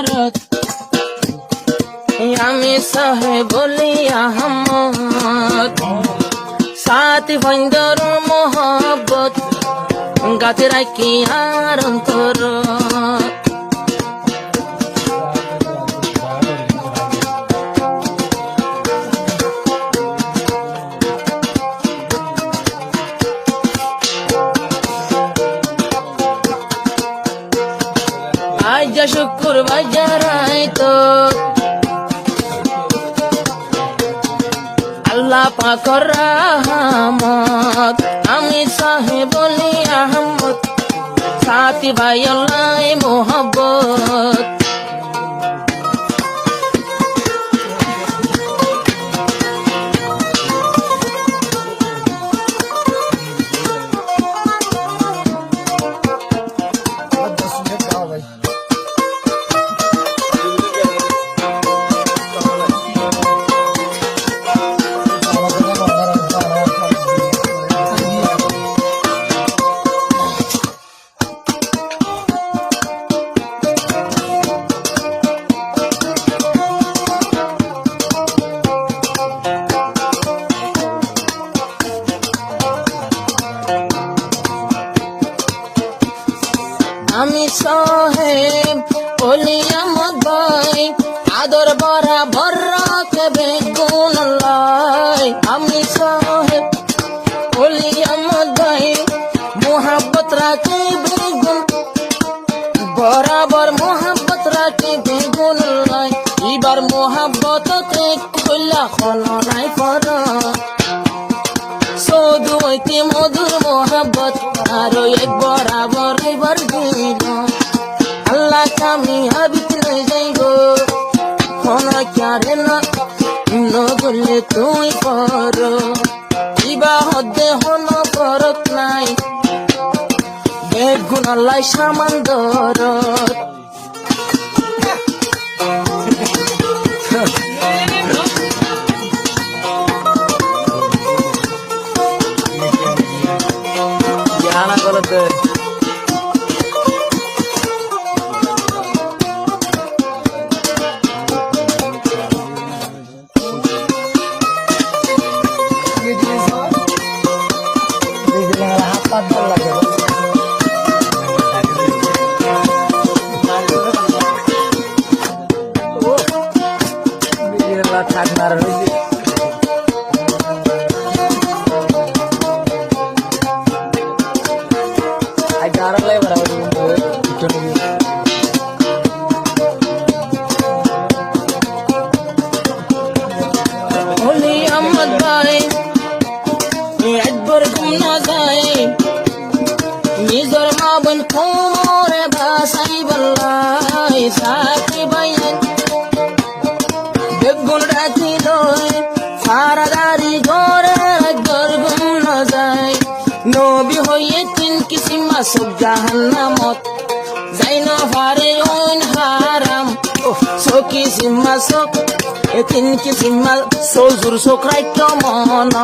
দরদ আমি সাহে বলি আহমদ সাথী বন্ধর মোহব্বত গাতে রাখি আর অন্তর আজ শুক্র বাজারাই তো আল্লাহ পাকর রহমত আমি সাহে বলি আহমদ সাথী ভাই আল্লাহ মোহব্বত আমি সাহেব বলি আহমদ ভাই আদর বরাবর রাখবে গুণ লাই আমি সাহেব বলি আহমদ ভাই মোহাব্বত রাখবে গুণ বরাবর মোহাব্বত রাখবে গুণ লাই এবার মোহাব্বত কইলা হলো নাই পর সৌদু হইতে মধুর মোহাব্বত আরো এক বরাবর এবার দিল আল্লাহ কামি হাবিত লই যাইব কোন কারে না বললে তুই পর ইবা হদে হন পরত নাই বেগুন আল্লাহ সামান দরদ জানা করতে নিজর মা বোন কোমরে বাসাই বল্লাই সাথী বাইন বেগুন রাখি দই সারাদারি ঘরে গরগুন না যায় নবী হইয়ে তিন কিসিম মাসুক জাহান্নামত যাই না পারে ওন হারাম সকি সিম্মা সক তিন কিসিম সজুর সক রাইট মন